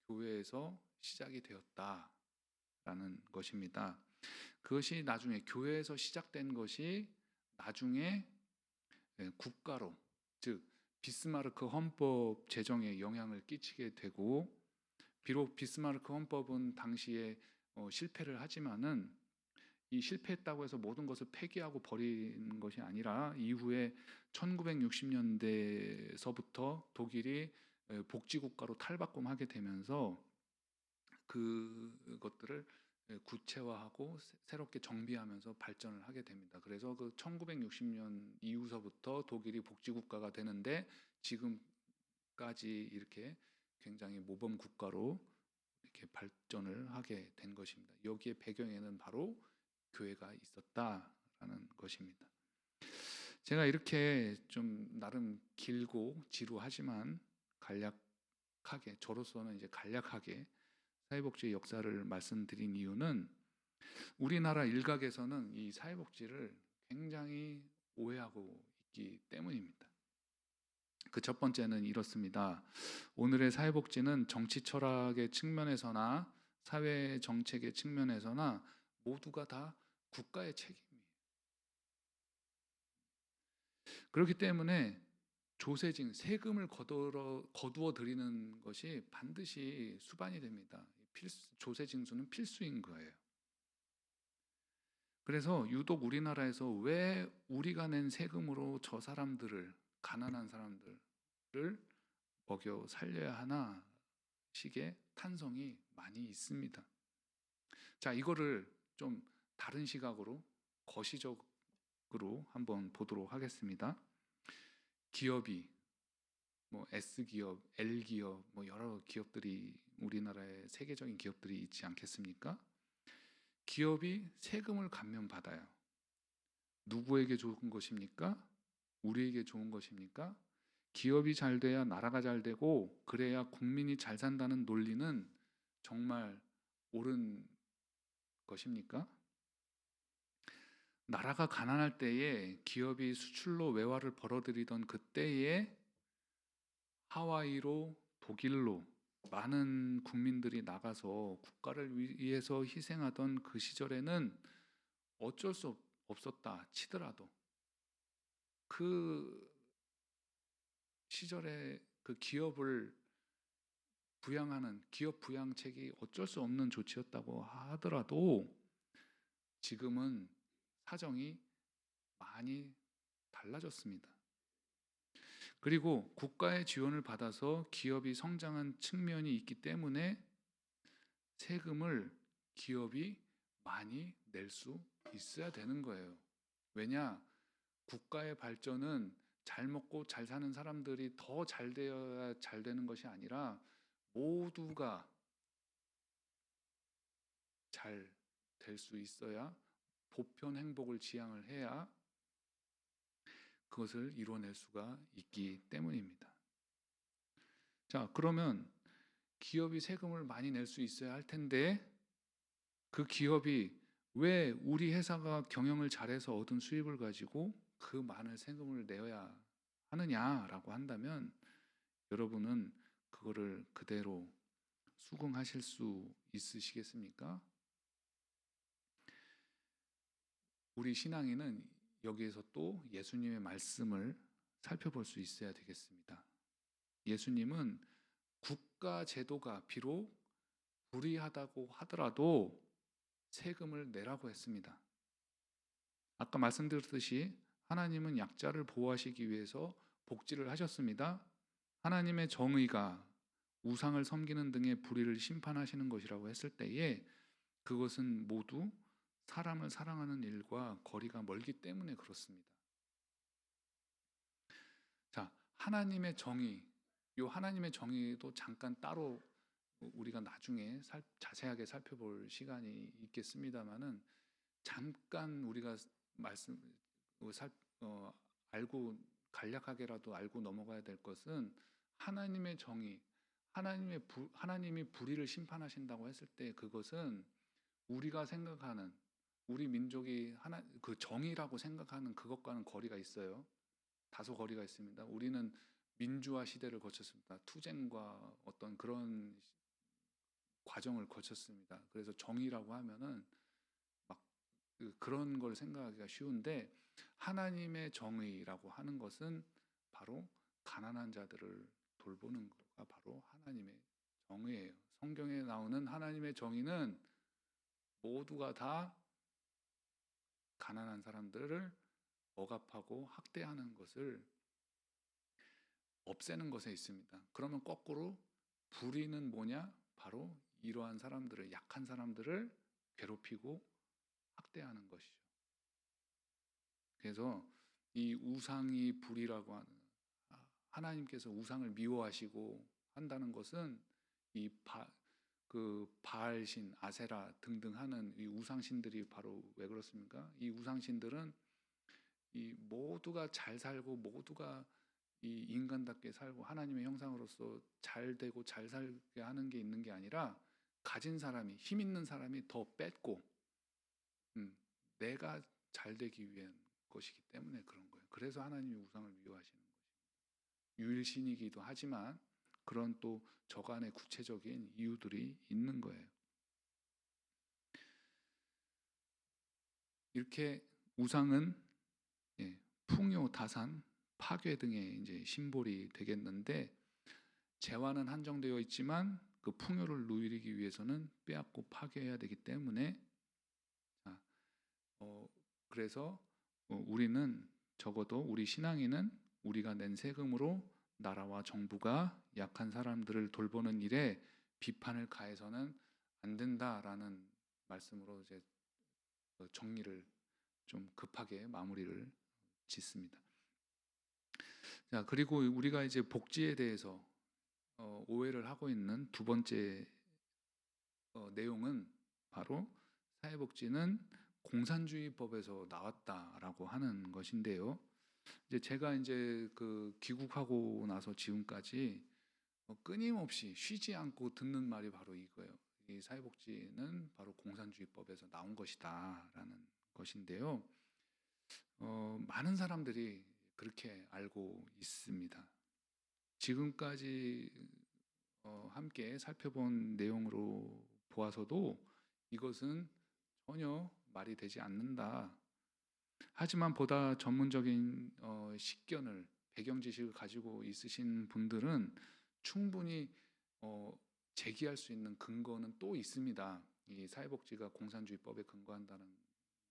교회에서 시작이 되었다라는 것입니다. 그것이 나중에 교회에서 시작된 것이 나중에 국가로, 즉 비스마르크 헌법 제정에 영향을 끼치게 되고, 비록 비스마르크 헌법은 당시에 실패를 하지만은, 이 실패했다고 해서 모든 것을 폐기하고 버리는 것이 아니라 이후에 1960년대서부터 독일이 복지국가로 탈바꿈하게 되면서 그것들을 구체화하고 새롭게 정비하면서 발전을 하게 됩니다. 그래서 그 1960년 이후서부터 독일이 복지국가가 되는데, 지금까지 이렇게 굉장히 모범 국가로 이렇게 발전을 하게 된 것입니다. 여기에 배경에는 바로 교회가 있었다라는 것입니다. 제가 이렇게 좀 나름 길고 지루하지만 간략하게, 저로서는 이제 간략하게 사회복지의 역사를 말씀드린 이유는, 우리나라 일각에서는 이 사회복지를 굉장히 오해하고 있기 때문입니다. 그 첫 번째는 이렇습니다. 오늘의 사회복지는 정치 철학의 측면에서나 사회 정책의 측면에서나 모두가 다 국가의 책임이에요. 그렇기 때문에 조세징, 세금을 거두어 드리는 것이 반드시 수반이 됩니다. 조세징수는 필수인 거예요. 그래서 유독 우리나라에서 왜 우리가 낸 세금으로 저 사람들을, 가난한 사람들을 먹여 살려야 하나 식의 탄성이 많이 있습니다. 자, 이거를 좀 다른 시각으로, 거시적으로 한번 보도록 하겠습니다. 기업이 S기업, L기업, 여러 기업들이, 우리나라에 세계적인 기업들이 있지 않겠습니까? 기업이 세금을 감면받아요. 누구에게 좋은 것입니까? 우리에게 좋은 것입니까? 기업이 잘 돼야 나라가 잘 되고, 그래야 국민이 잘 산다는 논리는 정말 옳은 것입니까? 나라가 가난할 때에 기업이 수출로 외화를 벌어들이던 그때에 하와이로, 독일로 많은 국민들이 나가서 국가를 위해서 희생하던 그 시절에는 어쩔 수 없었다 치더라도, 그 시절에 그 기업을 부양하는 기업 부양책이 어쩔 수 없는 조치였다고 하더라도, 지금은 사정이 많이 달라졌습니다. 그리고 국가의 지원을 받아서 기업이 성장한 측면이 있기 때문에 세금을 기업이 많이 낼 수 있어야 되는 거예요. 왜냐? 국가의 발전은 잘 먹고 잘 사는 사람들이 더 잘 되어야 잘 되는 것이 아니라 모두가 잘 될 수 있어야 보편 행복을 지향을 해야 그것을 이뤄낼 수가 있기 때문입니다. 자, 그러면 기업이 세금을 많이 낼 수 있어야 할 텐데 그 기업이 왜 우리 회사가 경영을 잘해서 얻은 수입을 가지고 그 많은 세금을 내야 하느냐라고 한다면 여러분은 그거를 그대로 수긍하실 수 있으시겠습니까? 우리 신앙인은 여기에서 또 예수님의 말씀을 살펴볼 수 있어야 되겠습니다. 예수님은 국가 제도가 비록 불이하다고 하더라도 세금을 내라고 했습니다. 아까 말씀드렸듯이 하나님은 약자를 보호하시기 위해서 복지를 하셨습니다. 하나님의 정의가 우상을 섬기는 등의 불의를 심판하시는 것이라고 했을 때에 그것은 모두 사람을 사랑하는 일과 거리가 멀기 때문에 그렇습니다. 자, 하나님의 정의, 이 하나님의 정의도 잠깐 따로 우리가 나중에 자세하게 살펴볼 시간이 있겠습니다만은 잠깐 우리가 알고 간략하게라도 알고 넘어가야 될 것은 하나님의 정의, 하나님이 불의를 심판하신다고 했을 때 그것은 우리가 생각하는 우리 민족이 그 정의라고 생각하는 그것과는 거리가 있어요. 다소 거리가 있습니다. 우리는 민주화 시대를 거쳤습니다. 투쟁과 어떤 그런 과정을 거쳤습니다. 그래서 정의라고 하면은 막 그런 걸 생각하기가 쉬운데 하나님의 정의라고 하는 것은 바로 가난한 자들을 돌보는 것가 바로 하나님의 정의예요. 성경에 나오는 하나님의 정의는 모두가 다 가난한 사람들을 억압하고 학대하는 것을 없애는 것에 있습니다. 그러면 거꾸로 불의는 뭐냐? 바로 이러한 사람들을, 약한 사람들을 괴롭히고 학대하는 것이죠. 그래서 이 우상이 불의라고 하는, 하나님께서 우상을 미워하시고 한다는 것은 이 바알신, 아세라 등등 하는 이 우상신들이 바로 왜 그렇습니까? 이 우상신들은 이 모두가 잘 살고 모두가 이 인간답게 살고 하나님의 형상으로서 잘 되고 잘 살게 하는 게 있는 게 아니라 가진 사람이, 힘 있는 사람이 더 뺏고 내가 잘 되기 위한 것이기 때문에 그런 거예요. 그래서 하나님이 우상을 미워하시는 것입니다. 유일신이기도 하지만 그런 또 저간의 구체적인 이유들이 있는 거예요. 이렇게 우상은 풍요, 다산, 파괴 등의 이제 심볼이 되겠는데 재화는 한정되어 있지만 그 풍요를 누리기 위해서는 빼앗고 파괴해야 되기 때문에 그래서 우리는 적어도 우리 신앙인은 우리가 낸 세금으로 나라와 정부가 약한 사람들을 돌보는 일에 비판을 가해서는 안 된다라는 말씀으로 이제 정리를 좀 급하게 마무리를 짓습니다. 자, 그리고 우리가 이제 복지에 대해서 오해를 하고 있는 두 번째 내용은 바로 사회복지는 공산주의법에서 나왔다라고 하는 것인데요. 이제 제가 이제 그 귀국하고 나서 지금까지 끊임없이 쉬지 않고 듣는 말이 바로 이거예요. 이 사회복지는 바로 공산주의법에서 나온 것이다라는 것인데요. 많은 사람들이 그렇게 알고 있습니다. 지금까지 함께 살펴본 내용으로 보아서도 이것은 전혀 말이 되지 않는다. 하지만 보다 전문적인 식견을, 배경 지식을 가지고 있으신 분들은 충분히 제기할 수 있는 근거는 또 있습니다. 이 사회복지가 공산주의법에 근거한다는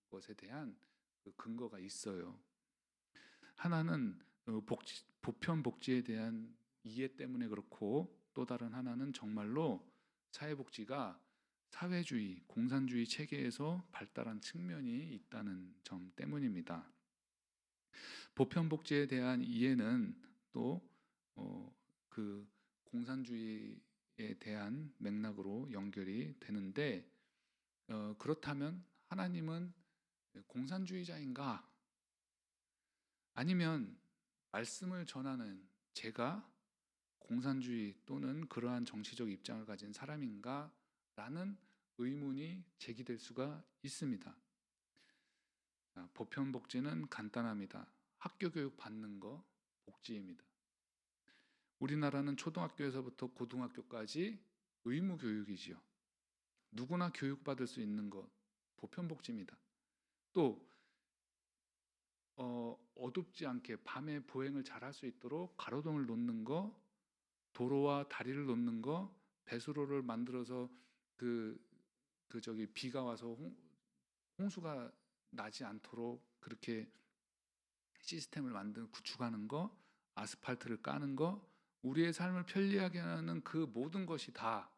것에 대한 그 근거가 있어요. 하나는 보편 복지에 대한 이해 때문에 그렇고 또 다른 하나는 정말로 사회복지가 사회주의, 공산주의 체계에서 발달한 측면이 있다는 점 때문입니다. 보편복지에 대한 이해는 또 그 공산주의에 대한 맥락으로 연결이 되는데 그렇다면 하나님은 공산주의자인가? 아니면 말씀을 전하는 제가 공산주의 또는 그러한 정치적 입장을 가진 사람인가? 라는 의문이 제기될 수가 있습니다. 보편 복지는 간단합니다. 학교 교육 받는 거 복지입니다. 우리나라는 초등학교에서부터 고등학교까지 의무 교육이지요. 누구나 교육받을 수 있는 것 보편 복지입니다. 또 어둡지 않게 밤에 보행을 잘할 수 있도록 가로등을 놓는 거, 도로와 다리를 놓는 거, 배수로를 만들어서 비가 와서 홍수가 나지 않도록 그렇게 시스템을 구축하는 거, 아스팔트를 까는 거, 우리의 삶을 편리하게 하는 그 모든 것이 다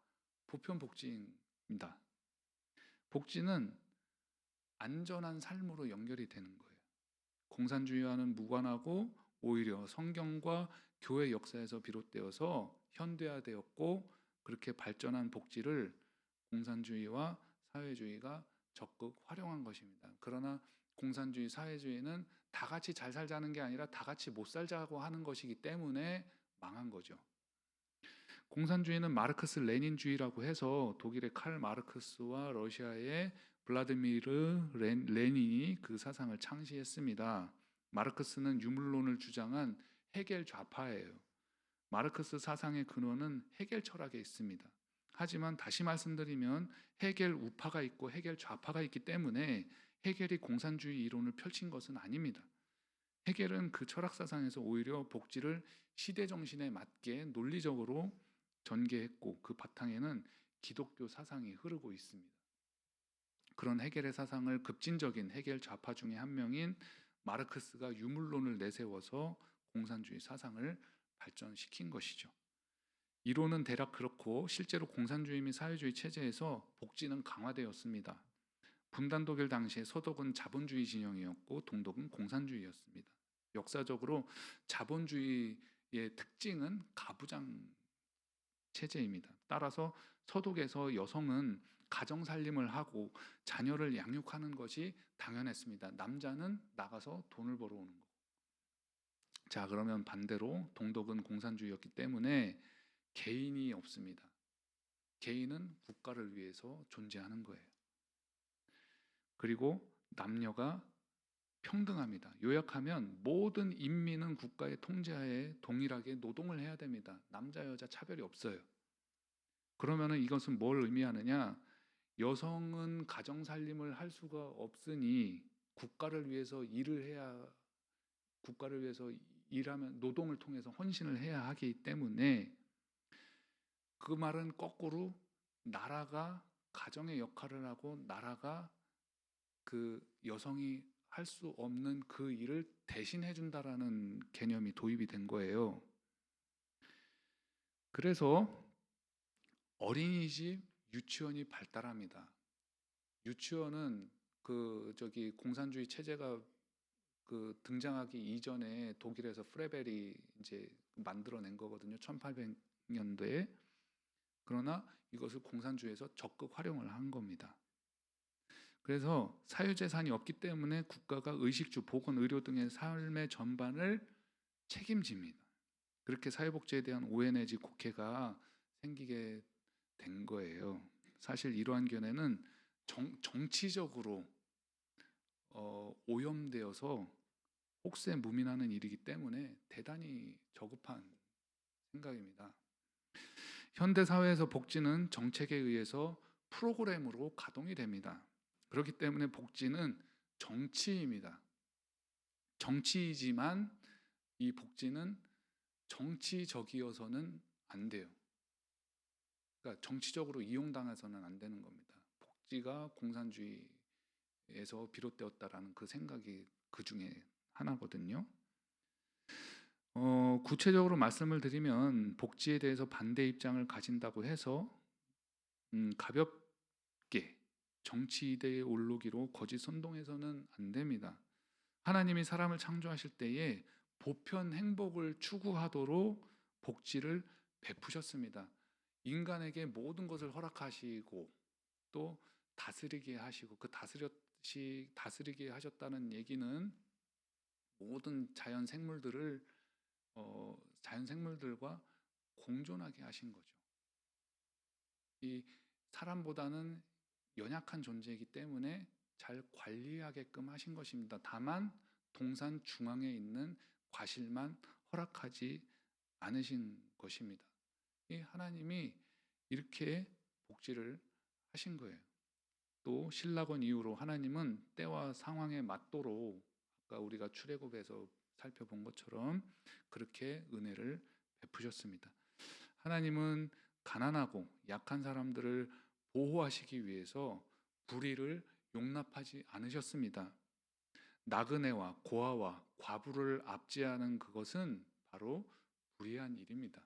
보편 복지입니다. 복지는 안전한 삶으로 연결이 되는 거예요. 공산주의와는 무관하고 오히려 성경과 교회 역사에서 비롯되어서 현대화되었고 그렇게 발전한 복지를 공산주의와 사회주의가 적극 활용한 것입니다. 그러나 공산주의, 사회주의는 다 같이 잘 살자는 게 아니라 다 같이 못 살자고 하는 것이기 때문에 망한 거죠. 공산주의는 마르크스 레닌주의라고 해서 독일의 칼 마르크스와 러시아의 블라디미르 레닌이 그 사상을 창시했습니다. 마르크스는 유물론을 주장한 헤겔 좌파예요. 마르크스 사상의 근원은 헤겔 철학에 있습니다. 하지만 다시 말씀드리면 헤겔 우파가 있고 헤겔 좌파가 있기 때문에 헤겔이 공산주의 이론을 펼친 것은 아닙니다. 헤겔은 그 철학 사상에서 오히려 복지를 시대 정신에 맞게 논리적으로 전개했고 그 바탕에는 기독교 사상이 흐르고 있습니다. 그런 헤겔의 사상을 급진적인 헤겔 좌파 중에 한 명인 마르크스가 유물론을 내세워서 공산주의 사상을 발전시킨 것이죠. 이론은 대략 그렇고 실제로 공산주의 및 사회주의 체제에서 복지는 강화되었습니다. 분단 독일 당시에 서독은 자본주의 진영이었고 동독은 공산주의였습니다. 역사적으로 자본주의의 특징은 가부장 체제입니다. 따라서 서독에서 여성은 가정 살림을 하고 자녀를 양육하는 것이 당연했습니다. 남자는 나가서 돈을 벌어오는 거. 자, 그러면 반대로 동독은 공산주의였기 때문에 개인이 없습니다. 개인은 국가를 위해서 존재하는 거예요. 그리고 남녀가 평등합니다. 요약하면 모든 인민은 국가의 통제하에 동일하게 노동을 해야 됩니다. 남자 여자 차별이 없어요. 그러면은 이것은 뭘 의미하느냐? 여성은 가정 살림을 할 수가 없으니 국가를 위해서 일하면 노동을 통해서 헌신을 해야 하기 때문에 그 말은 거꾸로 나라가 가정의 역할을 하고 나라가 그 여성이 할 수 없는 그 일을 대신해 준다라는 개념이 도입이 된 거예요. 그래서 어린이집, 유치원이 발달합니다. 유치원은 공산주의 체제가 등장하기 이전에 독일에서 프레벨이 이제 만들어낸 거거든요. 1800년대에. 그러나 이것을 공산주의에서 적극 활용을 한 겁니다. 그래서 사유재산이 없기 때문에 국가가 의식주, 보건, 의료 등의 삶의 전반을 책임집니다. 그렇게 사회복지에 대한 오해 내지 곡해가 생기게 된 거예요. 사실 이러한 견해는 정치적으로 오염되어서 혹세무민하는 일이기 때문에 대단히 저급한 생각입니다. 현대 사회에서 복지는 정책에 의해서 프로그램으로 가동이 됩니다. 그렇기 때문에 복지는 정치입니다. 정치이지만 이 복지는 정치적이어서는 안 돼요. 그러니까 정치적으로 이용당해서는 안 되는 겁니다. 복지가 공산주의에서 비롯되었다라는 그 생각이 그 중에 하나거든요. 구체적으로 말씀을 드리면 복지에 대해서 반대 입장을 가진다고 해서 가볍게 정치이대의 올로기로 거짓 선동해서는 안 됩니다. 하나님이 사람을 창조하실 때에 보편 행복을 추구하도록 복지를 베푸셨습니다. 인간에게 모든 것을 허락하시고 또 다스리게 하시고, 그 다스리게 하셨다는 얘기는 모든 자연 생물들과 공존하게 하신 거죠. 이 사람보다는 연약한 존재이기 때문에 잘 관리하게끔 하신 것입니다. 다만 동산 중앙에 있는 과실만 허락하지 않으신 것입니다. 이 하나님이 이렇게 복지를 하신 거예요. 또 신라권 이후로 하나님은 때와 상황에 맞도록 아까 우리가 출애굽에서 살펴본 것처럼 그렇게 은혜를 베푸셨습니다. 하나님은 가난하고 약한 사람들을 보호하시기 위해서 불의를 용납하지 않으셨습니다. 나그네와 고아와 과부를 압제하는 그것은 바로 불의한 일입니다.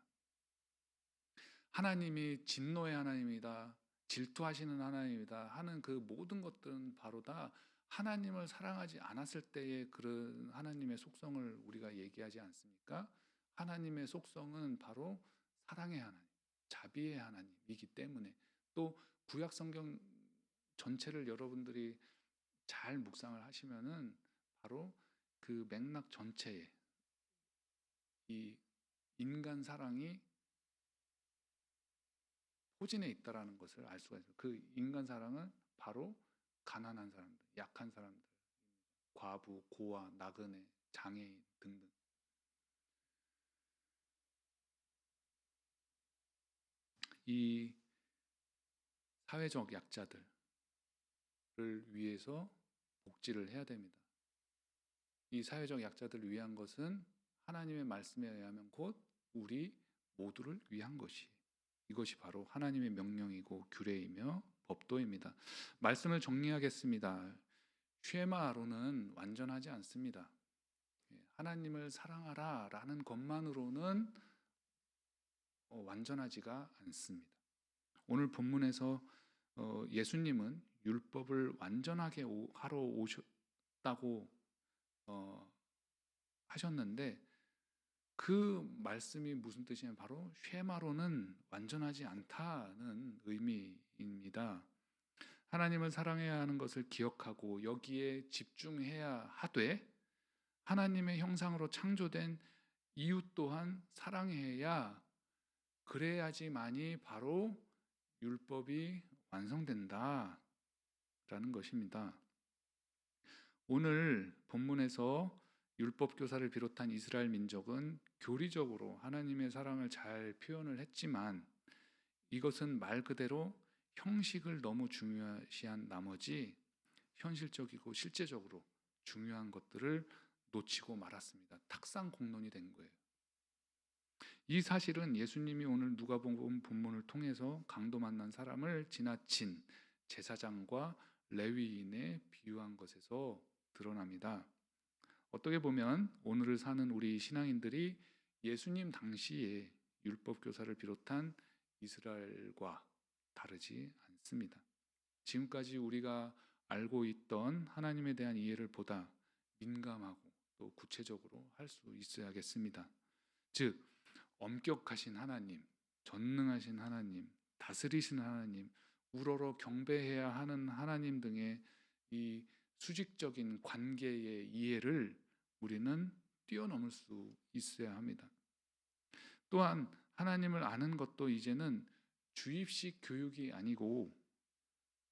하나님이 진노의 하나님이다, 질투하시는 하나님이다 하는 그 모든 것들은 바로 다 하나님을 사랑하지 않았을 때의 그런 하나님의 속성을 우리가 얘기하지 않습니까? 하나님의 속성은 바로 사랑의 하나님, 자비의 하나님이기 때문에, 또 구약 성경 전체를 여러분들이 잘 묵상을 하시면은 바로 그 맥락 전체에 이 인간 사랑이 포진해 있다라는 것을 알 수가 있어요. 그 인간 사랑은 바로 가난한 사람들, 약한 사람들, 과부, 고아, 나그네, 장애인 등등. 이 사회적 약자들을 위해서 복지를 해야 됩니다. 이 사회적 약자들을 위한 것은 하나님의 말씀에 의하면 곧 우리 모두를 위한 이것이 바로 하나님의 명령이고 규례이며 법도입니다. 말씀을 정리하겠습니다. 쉐마로는 완전하지 않습니다. 하나님을 사랑하라 라는 것만으로는 완전하지가 않습니다. 오늘 본문에서 예수님은 율법을 완전하게 하러 오셨다고 하셨는데, 그 말씀이 무슨 뜻이냐면 바로 쉐마로는 완전하지 않다는 의미입니다. 하나님을 사랑해야 하는 것을 기억하고 여기에 집중해야 하되, 하나님의 형상으로 창조된 이웃 또한 사랑해야, 그래야지만이 바로 율법이 완성된다라는 것입니다. 오늘 본문에서 율법 교사를 비롯한 이스라엘 민족은 교리적으로 하나님의 사랑을 잘 표현을 했지만, 이것은 말 그대로 형식을 너무 중요시한 나머지 현실적이고 실제적으로 중요한 것들을 놓치고 말았습니다. 탁상공론이 된 거예요. 이 사실은 예수님이 오늘 누가복음 본문을 통해서 강도 만난 사람을 지나친 제사장과 레위인에 비유한 것에서 드러납니다. 어떻게 보면 오늘을 사는 우리 신앙인들이 예수님 당시에 율법 교사를 비롯한 이스라엘과 다르지 않습니다. 지금까지 우리가 알고 있던 하나님에 대한 이해를 보다 민감하고 또 구체적으로 할 수 있어야겠습니다. 즉, 엄격하신 하나님, 전능하신 하나님, 다스리신 하나님, 우러러 경배해야 하는 하나님 등의 이 수직적인 관계의 이해를 우리는 뛰어넘을 수 있어야 합니다. 또한 하나님을 아는 것도 이제는 주입식 교육이 아니고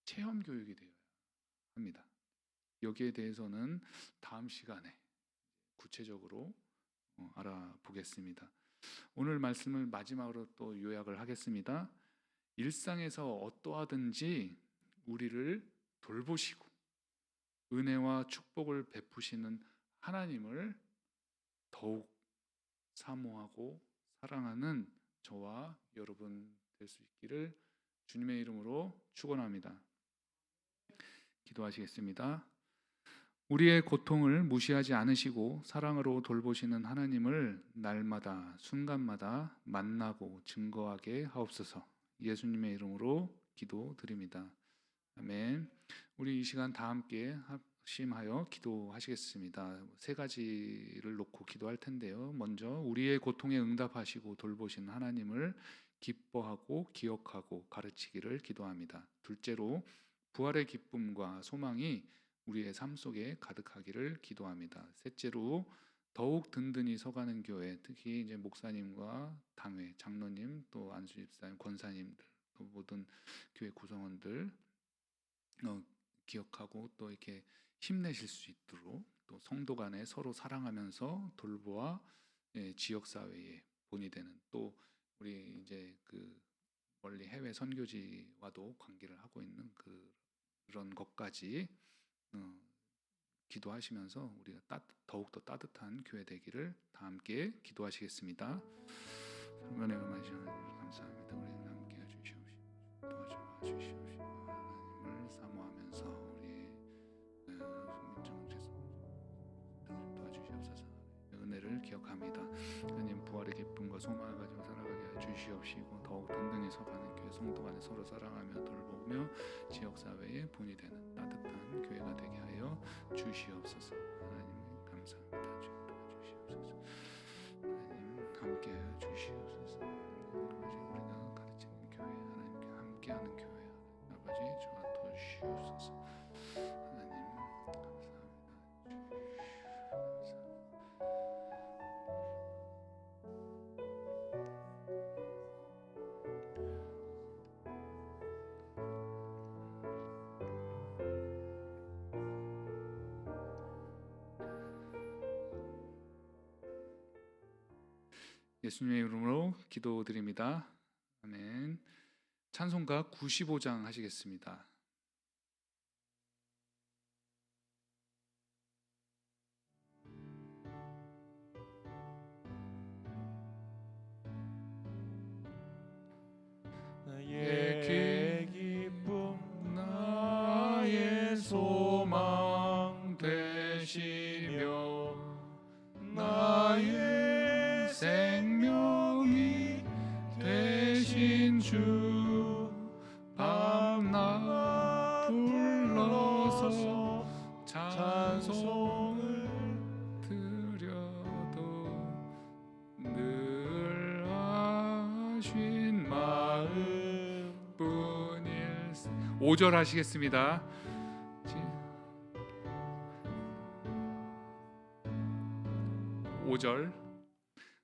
체험 교육이 되어야 합니다. 여기에 대해서는 다음 시간에 구체적으로 알아보겠습니다. 오늘 말씀을 마지막으로 또 요약을 하겠습니다. 일상에서 어떠하든지 우리를 돌보시고 은혜와 축복을 베푸시는 하나님을 더욱 사모하고 사랑하는 저와 여러분 될 수 있기를 주님의 이름으로 축원합니다. 기도하시겠습니다. 우리의 고통을 무시하지 않으시고 사랑으로 돌보시는 하나님을 날마다 순간마다 만나고 증거하게 하옵소서. 예수님의 이름으로 기도드립니다. 아멘. 우리 이 시간 다 함께 합심하여 기도하시겠습니다. 세 가지를 놓고 기도할 텐데요. 먼저 우리의 고통에 응답하시고 돌보시는 하나님을 기뻐하고 기억하고 가르치기를 기도합니다. 둘째로 부활의 기쁨과 소망이 우리의 삶 속에 가득하기를 기도합니다. 셋째로 더욱 든든히 서가는 교회, 특히 이제 목사님과 당회, 장로님, 또 안수 집사님, 권사님들, 또 모든 교회 구성원들 기억하고 또 이렇게 힘내실 수 있도록 또 성도 간에 서로 사랑하면서 돌보아 지역 사회의 본이 되는, 또 우리 이제 그 멀리 해외 선교지와도 관계를 하고 있는 그런 것까지 기도하시면서 우리가 더욱더 따뜻한 교회 되기를 다 함께 기도하시겠습니다. 설명의 음하신 하나님 감사합니다. 우리는 함께 해주시옵시고 도와주시옵시고 하나님을 사모하면서 우리 국민정 죄송을 도와주시옵소서. 은혜를 기억합니다. 하나님 부활의 기쁨과 소망을 가지고 살아가게 해 주시옵시고 더욱 든든히 서가는 교회 성도 간에 서로 사랑하며 돌보며 지역사회의 본이 되는 따뜻한 교회가 되게 하여 주시옵소서. 하나님 감사합니다. 주님 도와주시옵소서. 하나님 함께 하여 주시옵소서. 우리가 가르치는 교회, 하나님께 함께하는 교회, 아버지 저와 도우시옵소서. 하나님 감사합니다. 예수님의 이름으로 기도드립니다. 아멘. 찬송가 95장 하시겠습니다. 나의 기쁨 나의 소망 되시며 나의 생명이 되신 주 밤낮 불러서 찬송을 드려도 늘 하신 마음뿐일세. 5절 하시겠습니다. 5절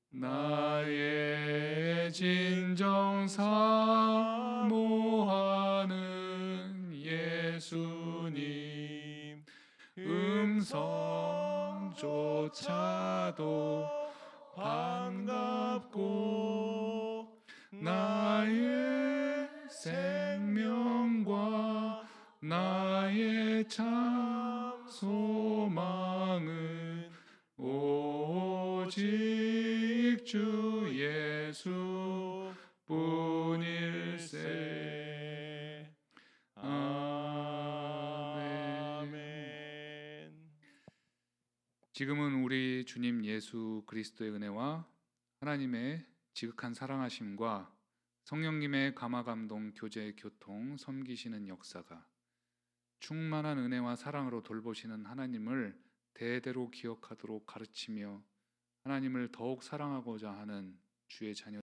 나의 진정 사모하는 예수님 음성조차도 반갑고 나의 생명과 나의 참 소망은 오직 주 예수 뿐일세. 아멘. 지금은 우리 주님 예수 그리스도의 은혜와 하나님의 지극한 사랑하심과 성령님의 감화감동 교제 교통 섬기시는 역사가 충만한 은혜와 사랑으로 돌보시는 하나님을 대대로 기억하도록 가르치며 하나님을 더욱 사랑하고자 하는 주의 자녀